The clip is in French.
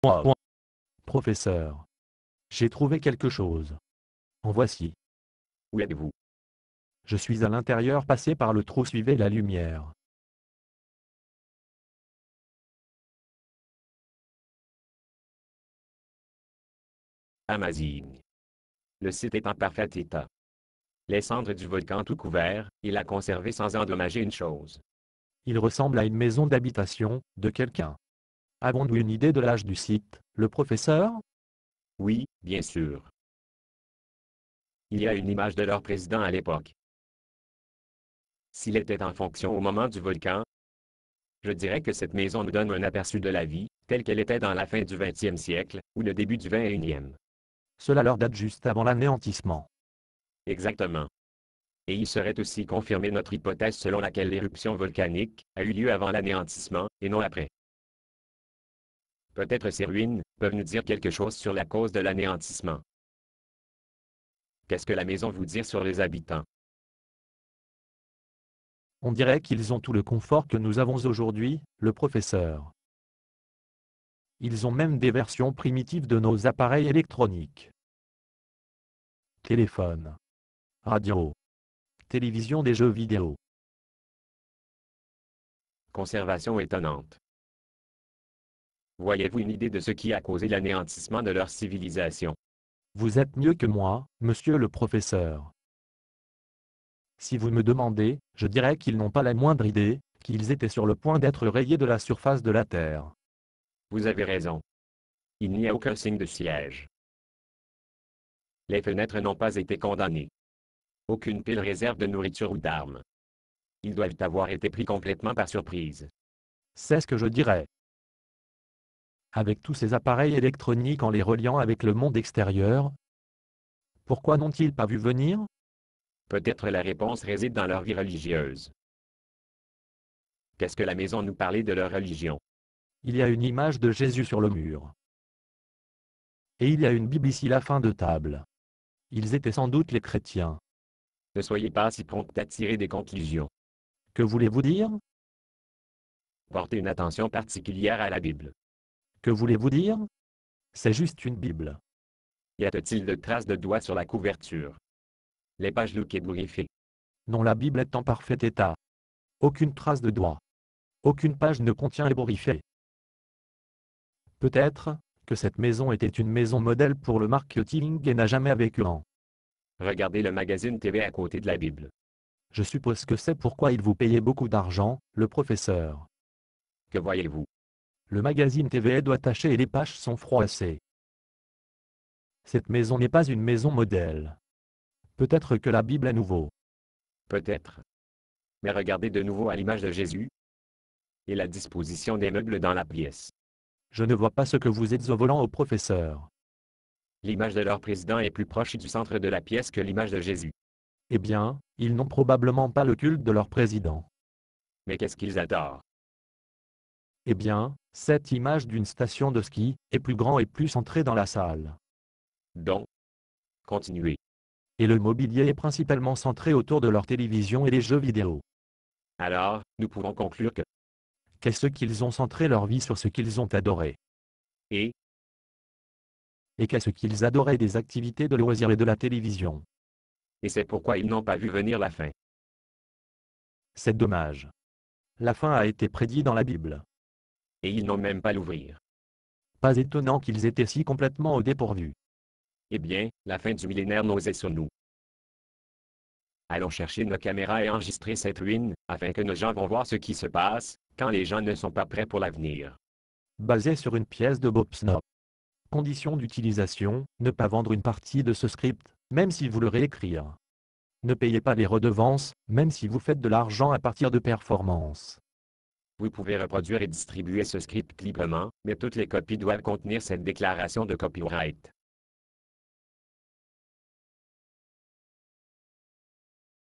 Moi, professeur. J'ai trouvé quelque chose. En voici. Où êtes-vous? Je suis à l'intérieur, passé par le trou, suivez la lumière. Amazing. Le site est en parfait état. Les cendres du volcan tout couvert, il a conservé sans endommager une chose. Il ressemble à une maison d'habitation, de quelqu'un. Avons-nous une idée de l'âge du site, le professeur? Oui, bien sûr. Il y a une image de leur président à l'époque. S'il était en fonction au moment du volcan, je dirais que cette maison nous donne un aperçu de la vie, telle qu'elle était dans la fin du XXe siècle, ou le début du XXIe. Cela leur date juste avant l'anéantissement. Exactement. Et il serait aussi confirmé notre hypothèse selon laquelle l'éruption volcanique a eu lieu avant l'anéantissement, et non après. Peut-être ces ruines peuvent nous dire quelque chose sur la cause de l'anéantissement. Qu'est-ce que la maison vous dit sur les habitants? On dirait qu'ils ont tout le confort que nous avons aujourd'hui, le professeur. Ils ont même des versions primitives de nos appareils électroniques. Téléphone, radio, télévision, des jeux vidéo. Conservation étonnante. Voyez-vous une idée de ce qui a causé l'anéantissement de leur civilisation? Vous êtes mieux que moi, monsieur le professeur. Si vous me demandez, je dirais qu'ils n'ont pas la moindre idée, qu'ils étaient sur le point d'être rayés de la surface de la Terre. Vous avez raison. Il n'y a aucun signe de siège. Les fenêtres n'ont pas été condamnées. Aucune pile réserve de nourriture ou d'armes. Ils doivent avoir été pris complètement par surprise. C'est ce que je dirais. Avec tous ces appareils électroniques en les reliant avec le monde extérieur, pourquoi n'ont-ils pas vu venir? Peut-être la réponse réside dans leur vie religieuse. Qu'est-ce que la maison nous parlait de leur religion? Il y a une image de Jésus sur le mur. Et il y a une Bible ici, la fin de table. Ils étaient sans doute les chrétiens. Ne soyez pas si prompt à tirer des conclusions. Que voulez-vous dire? Portez une attention particulière à la Bible. Que voulez-vous dire? C'est juste une Bible. Y a-t-il de traces de doigts sur la couverture? Les pages louques et bourriffées. Non, la Bible est en parfait état. Aucune trace de doigt. Aucune page ne contient éboriffé. Peut-être que cette maison était une maison modèle pour le marketing et n'a jamais vécu en. Regardez le magazine TV à côté de la Bible. Je suppose que c'est pourquoi il vous payait beaucoup d'argent, le professeur. Que voyez-vous? Le magazine TV doit tacher et les pages sont froissées. Cette maison n'est pas une maison modèle. Peut-être que la Bible est nouveau. Peut-être. Mais regardez de nouveau à l'image de Jésus et la disposition des meubles dans la pièce. Je ne vois pas ce que vous êtes au volant, au professeur. L'image de leur président est plus proche du centre de la pièce que l'image de Jésus. Eh bien, ils n'ont probablement pas le culte de leur président. Mais qu'est-ce qu'ils adorent? Eh bien, cette image d'une station de ski est plus grand et plus centrée dans la salle. Donc, continuez. Et le mobilier est principalement centré autour de leur télévision et les jeux vidéo. Alors, nous pouvons conclure que, Qu'est-ce qu'ils ont centré leur vie sur ce qu'ils ont adoré. et, Et qu'est-ce qu'ils adoraient des activités de loisirs et de la télévision. c'est pourquoi ils n'ont pas vu venir la fin. C'est dommage. La fin a été prédite dans la Bible. Et ils n'ont même pas l'ouvrir. Pas étonnant qu'ils étaient si complètement au dépourvu. Eh bien, la fin du millénaire nausait sur nous. Allons chercher nos caméras et enregistrer cette ruine, afin que nos gens vont voir ce qui se passe, quand les gens ne sont pas prêts pour l'avenir. Basé sur une pièce de Bob Snow. Condition d'utilisation, ne pas vendre une partie de ce script, même si vous le réécrire. Ne payez pas les redevances, même si vous faites de l'argent à partir de performances. Vous pouvez reproduire et distribuer ce script librement, mais toutes les copies doivent contenir cette déclaration de copyright.